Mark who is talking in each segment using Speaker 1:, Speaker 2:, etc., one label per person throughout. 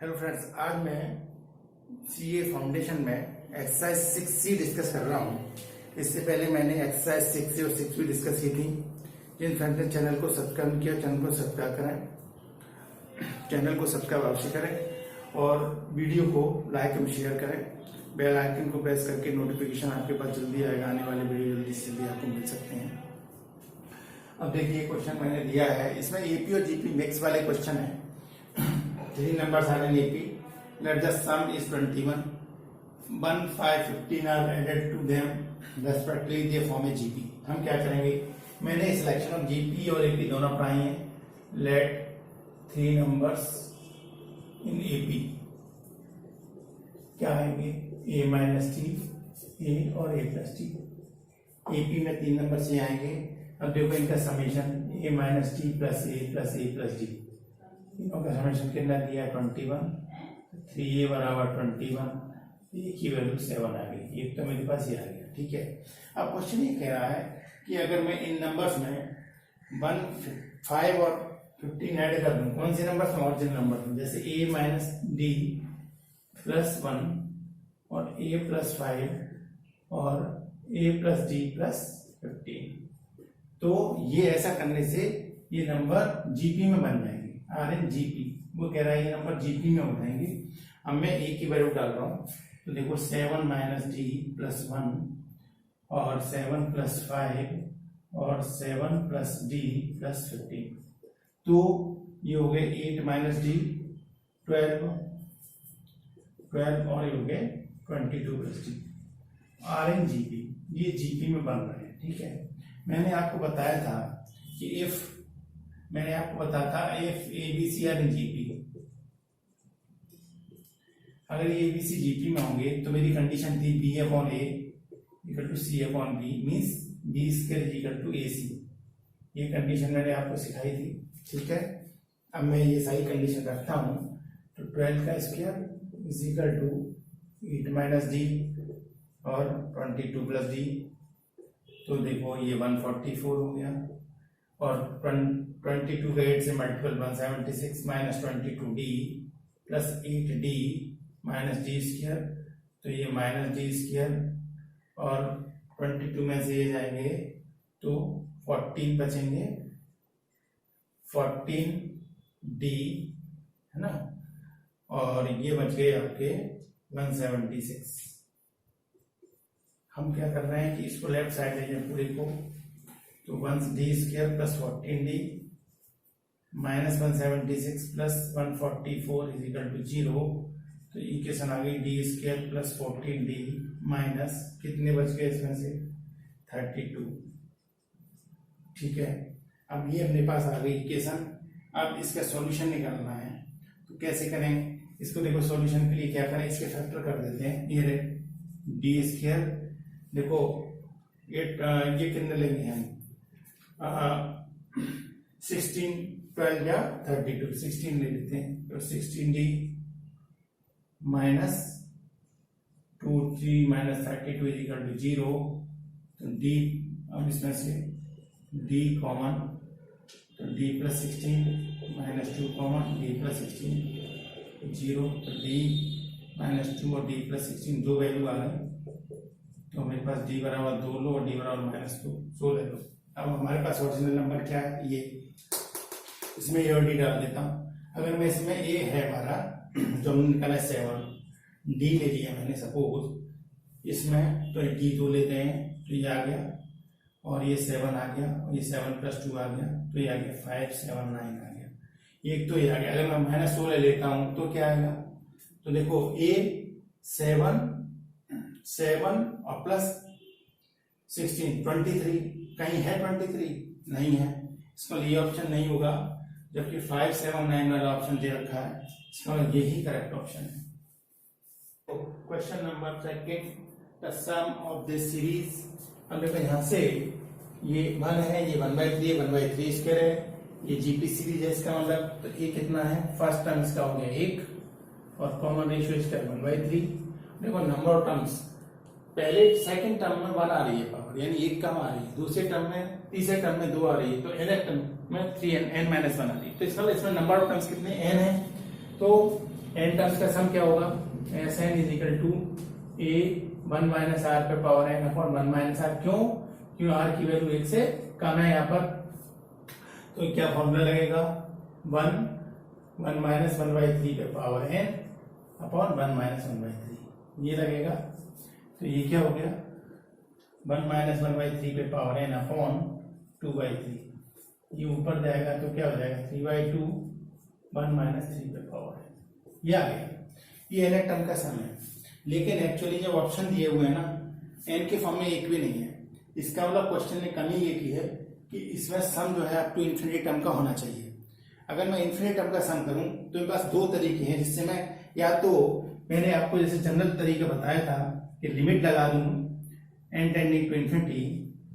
Speaker 1: Hello friends, आज मैं CA foundation में एक्सरसाइज 6C डिस्कस कर रहा हूँ। इससे पहले मैंने एक्सरसाइज 6A और 6B डिस्कस की थी। जिन फ्रेंड्स ने चैनल को सब्सक्राइब नहीं किया, चैनल को सब्सक्राइब करें, चैनल को सब्सक्राइब अवश्य करें और वीडियो को लाइक एवं शेयर करें। बेल आइकन को प्रेस करके नोटिफिकेशन आपके पास जल्दी आएगा, आने वाले वीडियो जल्दी से जल्दी आपको मिल सकते हैं। अब देखिए, क्वेश्चन मैंने दिया है, इसमें एपी और जीपी मिक्स वाले क्वेश्चन है। 3 numbers are in AP. Let the sum is 21. 1, 5, 15 are added to them. Respectively, they form a GP. हम क्या करेंगे? मैंने सिलेक्शन ऑफ GP और AP दोनों पढ़ाई हैं. Let 3 numbers in AP क्या आएंगे? A minus T, A और A plus T. AP में 3 नंबर से आएंगे. अब देखो इनका summation A minus T plus A plus A plus D. तीनों का समेशन कितना दिया है? 21. 3A बराबर 21. ए की वैल्यू 7 आ गई। एक तो मेरे पास ये आ गया, ठीक है। अब क्वेश्चन ये कह रहा है कि अगर मैं इन नंबर्स में 1, 5 और 15 ऐड कर दूं, कौन से नंबर में? ऑरिजिनल नंबर, जैसे A माइनस डी प्लस 1 और A प्लस 5 और A प्लस डी प्लस 15। तो ये ऐसा करने से ये नंबर जीपी में बन जाएंगे। आर एन जीपी, वो कह रहा है ये नंबर जीपी में हो जाएंगे। अब मैं ए की वैल्यू डाल रहा हूँ, तो देखो 7 माइनस डी प्लस 1 और 7 प्लस 5 और 7 प्लस डी प्लस 15। तो ये हो गए 8 माइनस डी 12 और ये हो गए 22 plus d. Are in GP, ये जीपी में बन रहे हैं, ठीक है। मैंने आपको बताया था कि if ABC are in GP, अगर ये एबीसी जीपी में होंगे तो मेरी कंडीशन थी B upon A equal to C upon B, means B square equal to A C. ये कंडीशन मैंने आपको सिखाई थी, ठीक है। अब मैं ये सही कंडीशन रखता हूं, तो 12 का square is equal to 8 minus d और 22 प्लस डी। तो देखो ये 144 हो गया और 22 का 8 से multiple 176 minus 22d plus 8d minus D square, तो ये माइनस डी स्क्वायर और 22 में से ये जाएंगे तो 14 बचेंगे, 14d है ना, और ये बच गए आपके 176। हम क्या कर रहे हैं कि इसको लेफ्ट साइड ले जाए पूरे को, तो 1d square plus 14d minus 176 plus 144 is equal to 0। तो इक्वेशन आ गई d square plus 14d minus कितने बच गए इसमें से? 32, ठीक है। अब ये अपने पास आ गई इक्वेशन। अब इसका सॉल्यूशन निकालना है, तो कैसे करें इसको? देखो सॉल्यूशन के लिए क्या करें, इसके फैक्टर कर देते हैं। ये डी स्क्वायर, देखो ये कितने लेंगे हम? 16, 12 या 32, 16 ले लेते हैं। तो 16d minus 2 3 minus 32 is equal to 0। तो d, अब इसमें से d कॉमन, तो d plus 16 minus 2 common, d plus 16 0। तो d माइनस 2 और d प्लस 16 दो वैल्यू आ गए, तो मेरे पास d बराबर 2 लो और d बराबर माइनस 2 सो ले लो। अब हमारे पास ओरिजिनल नंबर क्या है? ये, इसमें ए और डी डाल देता हूं। अगर मैं इसमें ए है हमारा, जो हमने निकाला 7, डी ले लिया मैंने सपोज इसमें, तो डी 2 लेते हैं, तो ये आ गया और ये 7 आ गया और ये 7 प्लस 2 आ गया, तो ये आ गया 5 7 9 आ गया। एक तो ये आ गया। अगर मैं माइनस 2 ले लेता हूं तो क्या आएगा? तो देखो ए 7 और प्लस 16 23, कहीं है 23? नहीं है, इसका ये ऑप्शन नहीं होगा, जबकि 5 7 9 वाला ऑप्शन दे रखा है, इसका यही करेक्ट ऑप्शन है। तो question number 2, the sum of this series. अब देखो यहाँ से ये 1 है, ये 1/3 1/3 स्क्वायर है, ये जीपी सीरीज है, इसका मतलब तो ये कितना है? फर्स्ट टर्म इसका हो गया 1 और कॉमन रेशियो इसका 1/3। देखो नंबर ऑफ टर्म्स, पहले सेकंड टर्म में 1 आ रही है पावर, यानी 1 कम आ रही है, दूसरे टर्म में, तीसरे टर्म में 2 आ रही है, तो nth टर्म में 3n-1 आ रही है। तो इसका इसमें नंबर ऑफ टर्म्स कितने? n है। तो एन टर्म्स का सम क्या होगा, S N is equal to A 1 minus R पे power N upon 1 minus R. क्यों आर की वैल्यू 1 से कम है यहाँ पर, तो क्या फॉर्मूला लगेगा 1 माइनस 1/3 पे पावर एन अपॉन 1 माइनस 1/3 ये लगेगा। तो ये क्या हो गया 1 माइनस 1/3 पे पावर एन अपॉन 2/3, ये ऊपर जाएगा तो क्या हो जाएगा 3/2 1 माइनस 3 पे पावर एन, ये आ गया। ये एन टर्म का सम है, लेकिन एक्चुअली जब ऑप्शन दिए हुए हैं ना एन के फॉर्म में एक भी नहीं है, इसका मतलब क्वेश्चन ने कमी ये की है कि इसमें सम जो है अप टू इन्फिनिटी टर्म का होना चाहिए। अगर मैं इन्फिनिटी टर्म का सम करूं तो मेरे पास दो तरीके हैं, जिससे मैं या तो मैंने आपको जैसे जनरल तरीका बताया था कि लिमिट लगा दूं एन टेंडिंग टू इन्फिनिटी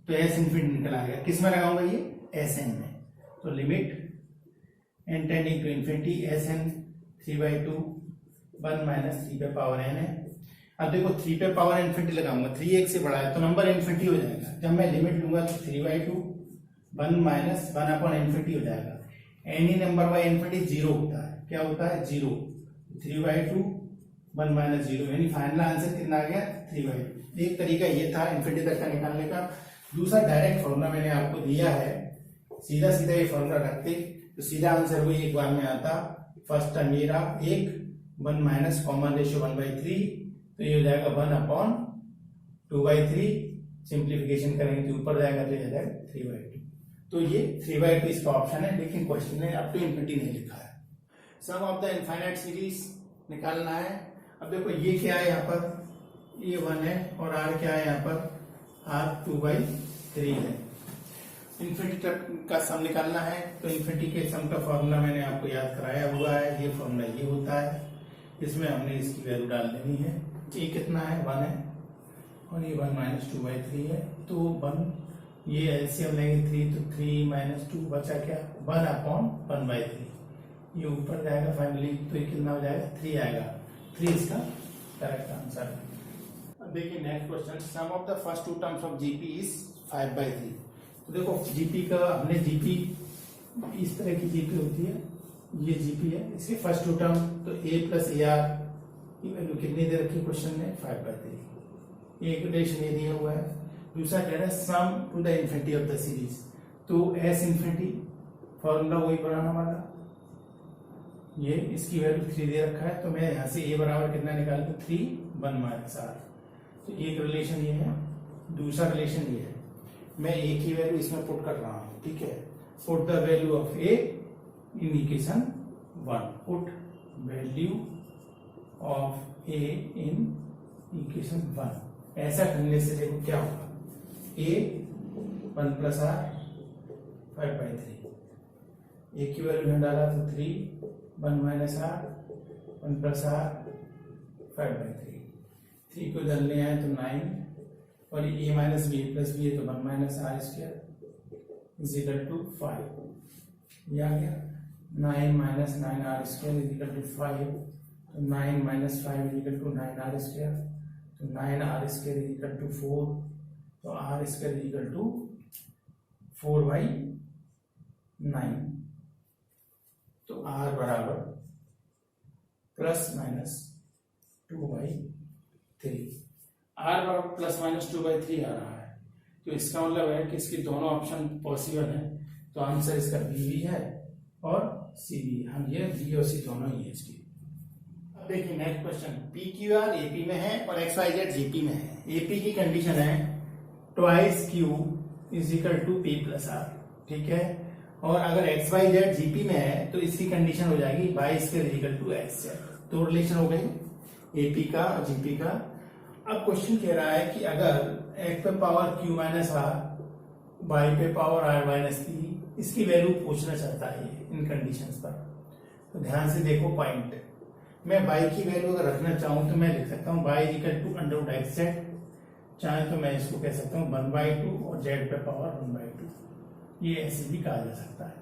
Speaker 1: तो एस इन्फिनिटी निकल आएगा, किस में लगाऊंगा ये एस एन में, तो limit n tending to infinity s n 3/2 1 minus 3 पे पावर एन है। अब देखो 3 पे पावर इन्फिनिटी लगाऊंगा, 3 1 से बड़ा है तो नंबर इन्फिनिटी हो जाएगा। जब मैं लिमिट लूंगा तो 3/2 1 माइनस 1 अपॉन इन्फिनिटी हो जाएगा। एनी नंबर बाय इन्फिनिटी 0 होता है, क्या होता है 0, 3/2 1 माइनस 0, यानी फाइनल आंसर कितना आ गया 3/2। एक तरीका ये था इन्फिनिटी तक का निकालने का। दूसरा डायरेक्ट फॉर्मूला मैंने आपको दिया है, सीधा सीधा ये फॉर्मूला रखते तो सीधा आंसर वही एक बार में आता। फर्स्ट टर्म ये रहा 1 माइनस कॉमन रेशियो 1/3, तो ये हो जाएगा 1 अपॉन 2/3, सिंप्लीफिकेशन करेंगे तो ऊपर जाएगा तो ये जाएगा 3/2। तो ये 3/2 इसका ऑप्शन है, लेकिन क्वेश्चन ने अप टू इन्फिनिटी नहीं लिखा है। सम ऑफ द इनफाइनाइट सीरीज निकालना है। अब देखो ये क्या है यहाँ पर ये 1 है और r क्या है यहाँ पर r 2/3 है। इन्फिनिटी का सम निकालना है तो इन्फिनिटी के सम का फॉर्मूला मैंने आपको याद कराया हुआ है, ये फॉर्मूला ये होता है, इसमें हमने इसकी वैल्यू डाल देनी है। ये कितना है 1 है और ये 1 माइनस 2/3 है, तो 1 ये एलसीएम लेंगे 3 तो 3 माइनस 2 बचा क्या 1 अपॉन 1/3, ये ऊपर जाएगा फाइनली तो ये कितना हो जाएगा 3 आएगा। 3 इसका करेक्ट आंसर है। अब देखिए next question, sum of the first two terms of GP is 5/3। तो देखो जीपी का हमने जीपी इस तरह की जीपी होती है, ये जीपी है, इसके फर्स्ट टू टर्म तो a प्लस ए आर की वैल्यू कितनी दे रखी है क्वेश्चन में 5/3, एक रिलेशन ये दिया हुआ है। दूसरा कह रहा है sum to the infinity of the series, तो एस इन्फिनिटी फॉर्मूला वही पुराना वाला, ये इसकी वैल्यू 3 दे रखा है, तो मैं यहाँ से a बराबर कितना निकाल दूं 3 1 माइनस r, तो एक रिलेशन ये है, दूसरा रिलेशन ये है। मैं a की वैल्यू इसमें पुट कर रहा हूँ, ठीक है, put the value of a in equation 1, put value of a in equation 1। ऐसा करने से देखो क्या होगा a 1 प्लस r 5/3, a की वैल्यू में डाला तो 3 1 माइनस r 1 प्लस r 5/3, 3 को इधर ले आए तो 9 और a minus b plus b है तो 1 minus r square is equal to 5, ये आ गया 9 minus 9r square is equal to 5, तो 9 minus 5 is equal to 9r square, तो 9r square is equal to 4, तो r square is equal to 4/9, तो r बराबर प्लस माइनस 2/3, r बराबर plus minus 2/3 आ रहा है, तो इसका मतलब है कि इसके दोनों ऑप्शन पॉसिबल है, तो आंसर इसका बी भी है और सी भी है। हम ये बी और सी दोनों ही है इसकी। अब देखिए next question, P Q R AP में है और एक्स वाई जेड जीपी में है। एपी की कंडीशन है twice q is equal to p plus r, ठीक है, और अगर एक्स वाई जेड जीपी में है तो इसकी कंडीशन हो जाएगी y square is equal to x z. तो रिलेशन हो गई एपी का और जीपी का। अब क्वेश्चन कह रहा है कि अगर एक्स पे power q minus r, y पे पावर आर माइनस पी, इसकी वैल्यू पूछना चाहता है इन कंडीशंस पर। तो ध्यान से देखो पॉइंट, मैं y की वैल्यू अगर रखना चाहूं तो मैं लिख सकता हूँ y equal to under root x z, चाहे तो मैं इसको कह सकता हूँ 1/2 और z पे पावर 1/2, ये ऐसे भी कहा जा सकता है।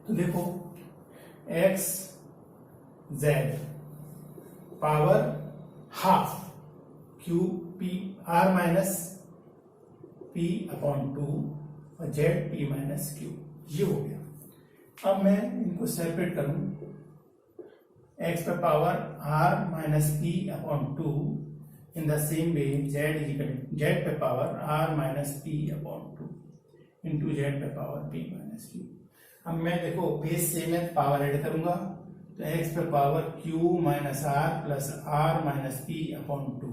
Speaker 1: तो देखो x z power half q p r minus p upon 2 और z p माइनस q, ये हो गया। अब मैं इनको सेपरेट करूं, x पे power r minus P upon 2 in the same way z पे power r minus P upon 2 into z पे पावर p माइनस q। अब मैं देखो बेस से मैं पावर ऐड करूंगा तो x पे power q minus r plus r minus P upon 2,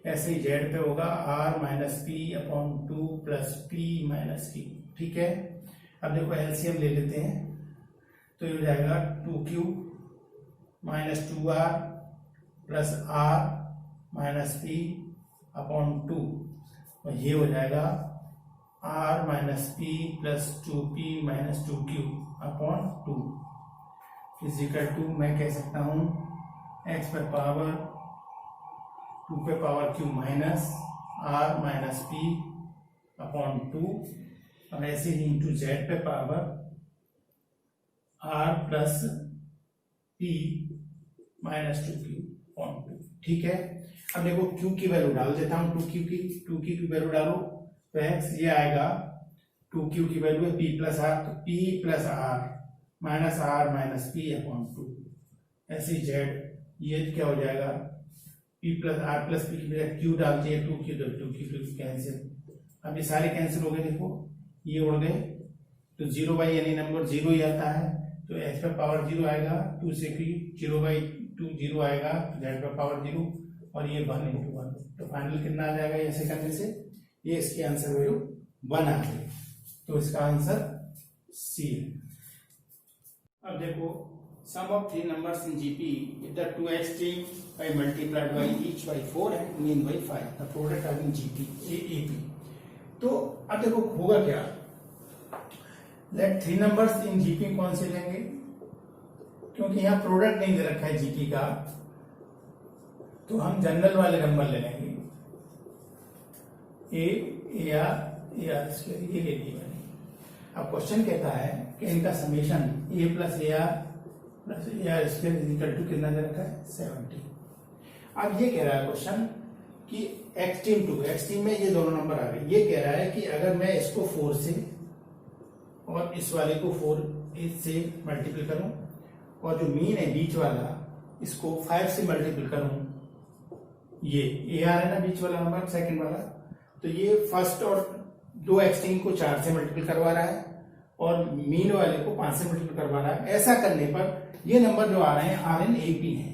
Speaker 1: ऐसे ही z पे होगा r minus P upon 2 plus p minus q। ठीक है, अब देखो एलसीएम ले लेते हैं तो ये हो जाएगा 2q minus 2r plus r minus p upon 2, और ये हो जाएगा r minus p plus 2p minus 2q upon 2 is equal to मैं कह सकता हूं x पे पावर 2 पे power q minus r minus p upon 2, और ऐसे ही इंटू जेड पे power r plus p minus 2q upon 2। ठीक है, अब देखो q की वैल्यू डाल देता हूं, 2q की वैल्यू डालो तो x ये आएगा 2q की वैल्यू है p प्लस r, तो p plus r minus r minus p upon 2, ऐसे z ये क्या हो जाएगा p plus r plus p की जगह q डाल दिए 2q तो 2q कैंसिल, अब ये सारे कैंसिल हो गए, देखो ये उड़ गए तो 0 बाई यानी नंबर 0 ही आता है, तो x पे पावर 0 आएगा, 2 से 0 बाई 2 0 आएगा, z पे पावर 0 और ये 1 इंटू 1, तो फाइनल कितना आ जाएगा ऐसे करने से, ये इसकी आंसर वैल्यू 1 आ गई, तो इसका आंसर सी है। अब देखो sum of 3 numbers in GP if the two extreme I multiplied by each by 4 and mean by 5 the product are in GP AP. तो अब देखो होगा क्या, लेट 3 नंबर्स इन जीपी कौन से लेंगे, क्योंकि यहाँ प्रोडक्ट नहीं दे रखा है जीपी का, तो हम जनरल वाले नंबर ले लेंगे ए आर स्क्वायर, ये ले लिया मैंने। अब क्वेश्चन कहता है कि इनका summation a plus a r square equal to कितना दे रखा है 70। अब ये कह रहा है क्वेश्चन कि एक्सट्रीम टू एक्सट्रीम में ये दोनों नंबर आ गए, ये कह रहा है कि अगर मैं इसको 4 से और इस वाले को 4 से मल्टीपल करूं और जो मीन है बीच वाला इसको 5 से मल्टीपल करूं, ये ए आर है ना बीच वाला नंबर सेकंड वाला, तो ये फर्स्ट और 2 एक्सट्रीम को 4 से मल्टीपल करवा रहा है और मीन वाले को 5 से मल्टीपल करवा रहा है। ऐसा करने पर ये नंबर जो आ रहे हैं आर एन ए पी है,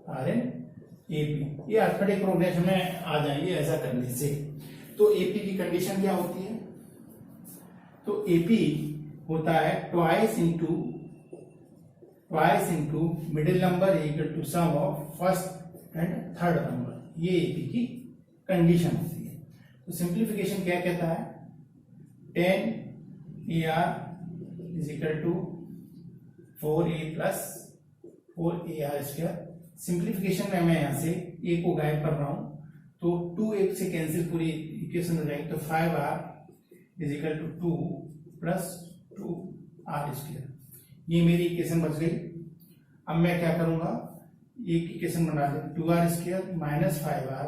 Speaker 1: आर एन ए पी, ये अर्थमेटिक प्रोग्रेशन में आ जाएंगे ऐसा करने से। तो एपी की कंडीशन क्या होती है, तो एपी होता है twice into middle number equal to sum of first and third number, ये एपी की कंडीशन होती है। तो सिंप्लीफिकेशन क्या कहता है, 10 AR is equal to 4A plus 4AR square. Simplification में मैं यहां से a को गायब कर रहा हूं तो 2 1 से कैंसिल पूरी इक्वेशन हो जाएगी, तो 5R is equal to 2 plus 2R square, ये मेरी इक्वेशन बच गई। अब मैं क्या करूंगा, एक इक्वेशन बना दे 2R square minus 5R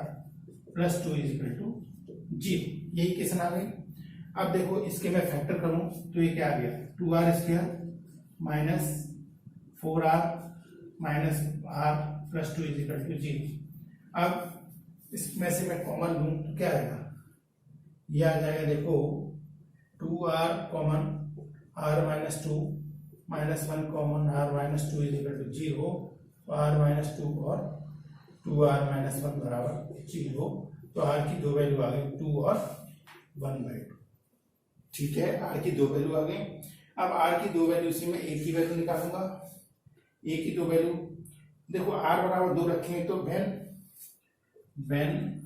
Speaker 1: plus 2 is equal to 0, ये इक्वेशन आ गई। अब देखो इसके मैं फैक्टर करूं तो ये क्या आ गया 2R square minus 4R minus R plus 2 is equal to 0। अब इसमें से मैं कॉमन लूं तो क्या आएगा, ये आ जाएगा देखो 2R common R minus 2 minus 1 common R minus 2 is equal to 0, तो R माइनस 2 और 2R माइनस 1 बराबर 0, तो R की 2 वैल्यू आ गई 2 और 1/2। ठीक है, R की 2 वैल्यू आ गई। अब R की 2 वैल्यू इसी में A की वैल्यू निकालूंगा, A की 2 वैल्यू देखो R बराबर 2 रखें तो वेन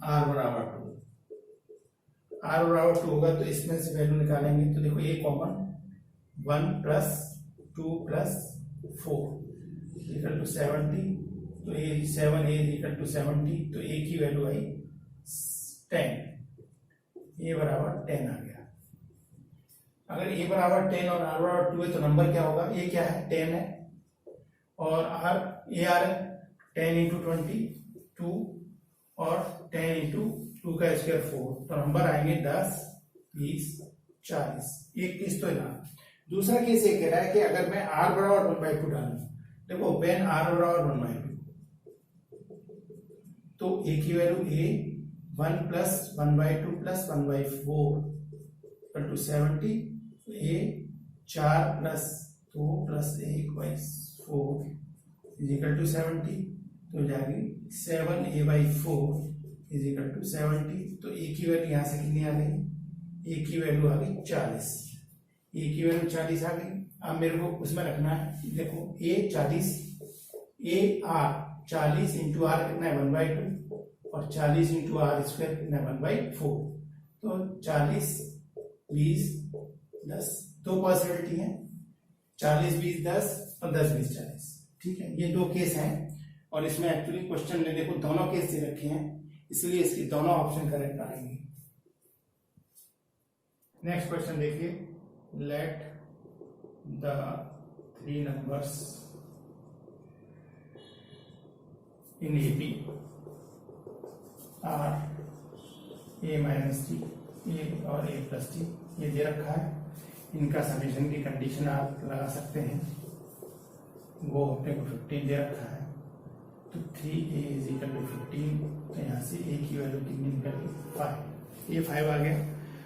Speaker 1: R बराबर 2 होगा तो इसमें से वैल्यू निकालेंगे, तो देखो A common 1 plus 2 plus 4 equal to 70, तो A 7 A इक्वल टू 70, तो A की वैल्यू आई 10, A बराबर 10 आ गया। अगर A बराबर 10 और R बराबर 2 है तो नंबर क्या होगा, A क्या है 10 है और R A R है 10 इंटू 20 2 और 10 इंटू 2 का स्क्वायर 4, तो नंबर आएंगे 10 20 40। एक केस तो है ना। दूसरा केस ये कह रहा है कि अगर मैं R बराबर 1/2 डालूं देखो व्हेन r और 1/2 तो a की value a 1 plus 1/2 plus 1/4 equal to 70, a 4 plus 2 plus 1/4 is equal to 70, तो हो जाएगी 7a/4 इज इक्वल टू 70। तो a की वैल्यू यहां से कितनी आ गई, a की वैल्यू आ गई 40, a की वैल्यू 40 आ गई। अब मेरे को उसमें रखना है, देखो a 40, a r 40 into are कितना है 1/2 और 40 इंटू आर स्क्वायर कितना है 1/4, तो 40 20 10 दो पॉसिबिलिटी है, 40 20 10 और 10 20 40। ठीक है, ये दो केस हैं और इसमें एक्चुअली क्वेश्चन ने देखो दोनों केस से रखे हैं, इसलिए इसकी दोनों ऑप्शन करेक्ट आएंगे। नेक्स्ट क्वेश्चन देखिए, let the 3 numbers in AP are a minus t, a और a plus t, ये दे रखा है। इनका समेशन की कंडीशन आप लगा सकते हैं, वो अपने को 15 दे रखा है, तो 3a इज इक्वल टू 15, तो यहाँ से a की वैल्यू कितनी निकल 5, ये 5 आ गया।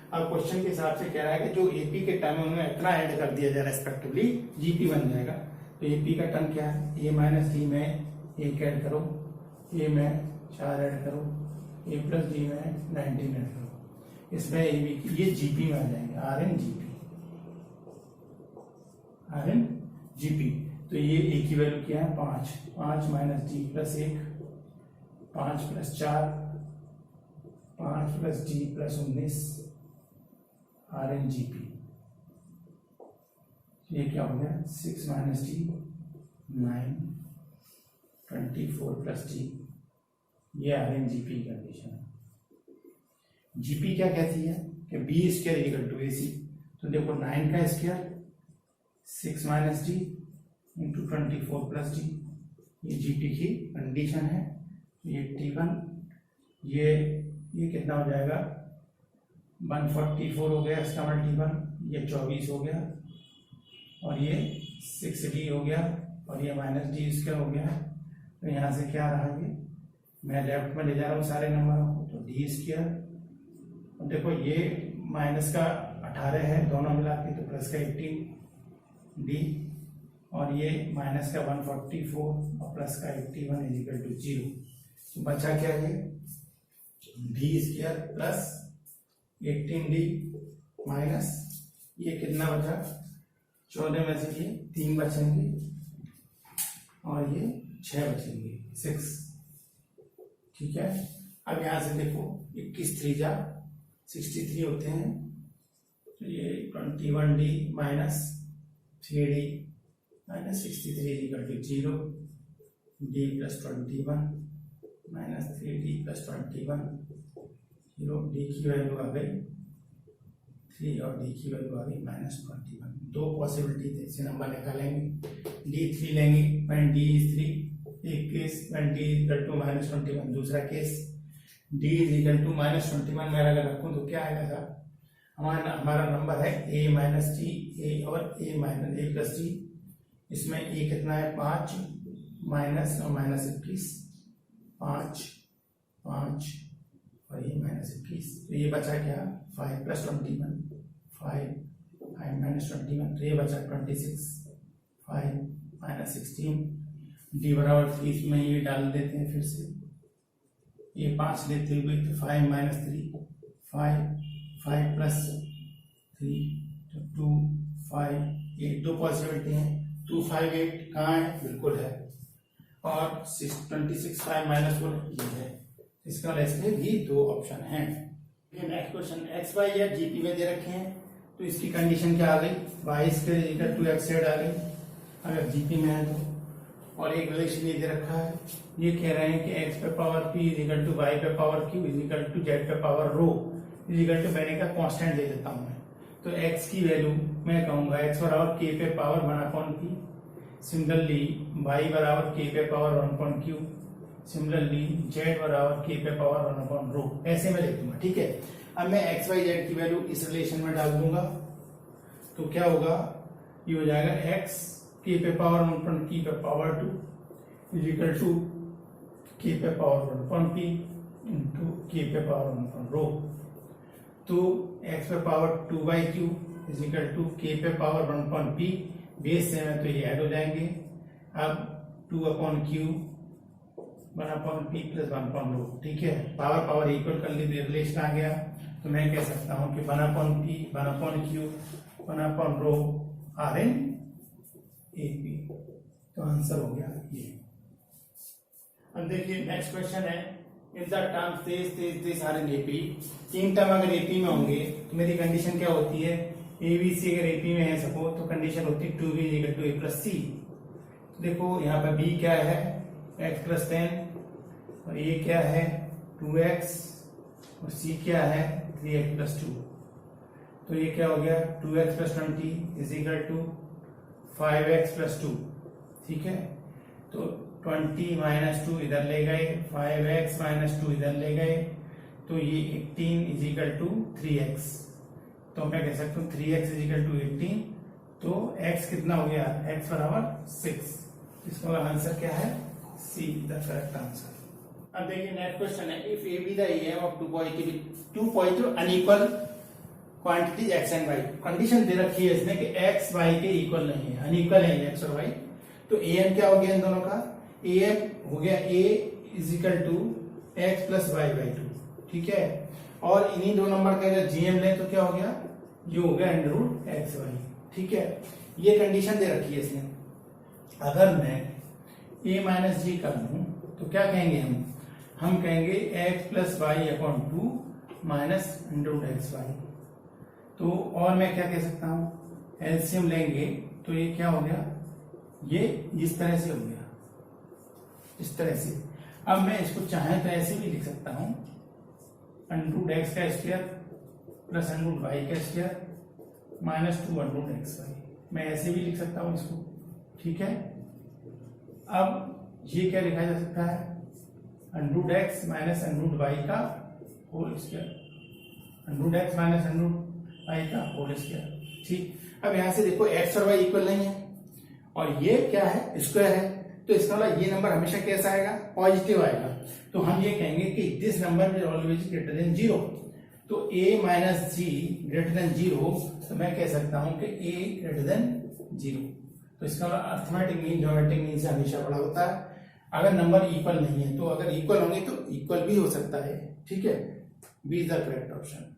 Speaker 1: अब क्वेश्चन के हिसाब से कह रहा है कि जो एपी के टर्म में इतना ऐड कर दिया जाए रेस्पेक्टिवली जीपी बन जाएगा। तो एपी का टर्म क्या है, a माइनस डी में 1 ऐड करो, a में 4 ऐड करो, a प्लस डी में 19 ऐड करो, इसमें ये जीपी में आ जाएंगे, आर एन जीपी। तो ये a की वैल्यू क्या है 5 minus d plus 1, 5 plus 4, 5 plus d plus 19 are in G P. ये क्या हो गया 6 माइनस डी 9, 24 प्लस डी, ये are in G P condition है। जीपी क्या कहती है कि b square equal to A c, तो देखो 9 का square 6 minus d into 24 plus d, ये जीपी की कंडीशन है। ये T1, ये कितना हो जाएगा 144 हो गया इसका मल्टीपल, ये 24 हो गया और ये 6d हो गया और ये माइनस डी स्क्वायर हो गया। तो यहाँ से क्या रहा, ये मैं लेफ्ट में ले जा रहा हूँ सारे नंबरों को, तो डी स्क्वायर, और देखो ये माइनस का 18 है दोनों मिला के, तो प्लस का 18 डी, और ये माइनस का 144 और प्लस का 81 इज इक्वल टू 0। तो बचा क्या, ये D square plus 18d minus ये कितना बचा 14 में से ये 3 बचेंगे और ये 6 बचेंगे 6। ठीक है, अब यहां से देखो 21 3 जा 63 होते हैं, तो ये 21d minus 3d minus 63 equal to 0, d plus 21 minus 3d plus 21, d की वैल्यू आ गई 3 और डी की वैल्यू आ गई -21। दो पॉसिबिलिटी थे, इसे नंबर निकालेंगे, d3 लेंगे when d is 3, एक case when d is equal to -21, दूसरा case d is equal to -21 मैं अगर रखूं तो क्या आएगा साहब, हमारा नंबर है a माइनस टी, a और a minus a plus T, इसमें a कितना है 5 माइनस और माइनस 21, 5 और ये -21, तो ये बचा क्या 5 प्लस 21, 5 माइनस 21, तो ये बचा 26, 5 माइनस 16, डी बराबर 3 में ये डाल देते हैं फिर से, ये 5 लेते हुए तो 5 माइनस 3, 5 प्लस 3 तो 2 5, ये दो पॉसिबिलिटी हैं, 2 5 8 कहाँ है, बिल्कुल है, और 26 5 माइनस 4 ये है, इसका इसमें भी दो ऑप्शन हैं। नेक्स्ट क्वेश्चन एक्स वाई या जीपी में दे रखे हैं, तो इसकी कंडीशन क्या आ गई Y square equal to x Z आ गई अगर जीपी में है तो, और एक रिलेशन ये दे रखा है, ये कह रहे हैं कि एक्स पे power P is equal to Y पे power Q is equal to Z पे power R is equal to, मैंने का कांस्टेंट ले लेता हूं मैं, तो एक्स की वैल्यू मैं कहूंगा एक्स बराबर के पे पावर 1/p, सिमिलरली वाई बराबर के पे पावर 1/q, सिमिलरली जेड बराबर के पे पावर 1/रो, ऐसे में लिख दूंगा। ठीक है, अब मैं एक्स वाई जेड की वैल्यू इस रिलेशन में डाल दूंगा, तो क्या होगा, ये हो जाएगा एक्स k पे पावर 1 upon k पे power 2 is equal to k पे power 1 upon p into k पे पावर 1 upon रो। तो x पे power 2 by q is equal to k पे power 1 upon p, base same है तो ये ऐड हो जाएंगे। अब 2 upon q 1 upon p plus 1 upon रो, ठीक है, पावर पावर इक्वल कर ली, रिलेशन आ गया। तो मैं कह सकता हूं कि 1 upon p 1 upon q 1 upon r are in AP। तो आंसर हो गया ये। अब देखिए नेक्स्ट क्वेश्चन है, in the term this are in AP। तीन टर्म अगर AP में होंगे तो मेरी कंडीशन क्या होती है, ABC अगर AP में है सपोज, तो कंडीशन होती है 2B equal to A plus C। देखो यहाँ पर B क्या है x प्लस 10 और A क्या है 2x और C क्या है 3x प्लस 2। तो ये क्या हो गया 2x plus 20 is equal to 5x plus 2, ठीक है। तो 20 माइनस 2 इधर ले गए, 5x माइनस 2 इधर ले गए, तो ये 18 इज इक्वल टू 3x। तो मैं कह सकता हूँ 3x इज इक्वल टू 18। तो x कितना हो गया, x बराबर 6। इसका आंसर क्या है, C द करेक्ट आंसर। अब देखिए नेक्स्ट क्वेश्चन है, if A be the M of two positive unequal quantities x and y। Condition दे रखी है इसने कि x y के इक्वल नहीं है, अनइक्वल है x और y। तो am क्या हो गया इन दोनों का, am हो गया a is equal to x plus y by 2, ठीक है। और इन्हीं दो नंबर का अगर gm ले तो क्या हो गया, ये हो गया अंडर रूट एक्स वाई, ठीक है। ये कंडीशन दे रखी है इसने। अगर मैं a माइनस जी कर लूं तो क्या कहेंगे हम कहेंगे x plus y upon 2 minus under root x y. तो और मैं क्या कह सकता हूं, एलसीएम लेंगे तो ये क्या हो गया, ये इस तरह से हो गया, इस तरह से। अब मैं इसको चाहे तो ऐसे भी लिख सकता हूं, अंडर रूट एक्स का square plus under root Y का square minus 2 under root x Y. मैं ऐसे भी लिख सकता हूं इसको, ठीक है। अब ये क्या लिखा जा सकता है, under root X minus under root Y का whole square, under root X minus under root Y का होल स्क्वायर, ठीक। अब यहां से देखो एक्स और वाई इक्वल नहीं है और ये क्या है, स्क्वायर है, तो इसका मतलब ये नंबर हमेशा कैसा आएगा, पॉजिटिव आएगा। तो हम ये कहेंगे कि this number is always greater than 0। तो a minus g greater than 0, तो मैं कह सकता हूं कि a ग्रेटर देन 0। तो इसका मतलब अर्थमेटिक मीन ज्योमेट्रिक मीन से हमेशा बड़ा होता है। अगर नंबर इक्वल नहीं है, तो अगर इक्वल होंगे तो इक्वल भी हो सकता है, ठीक है। B is the correct option.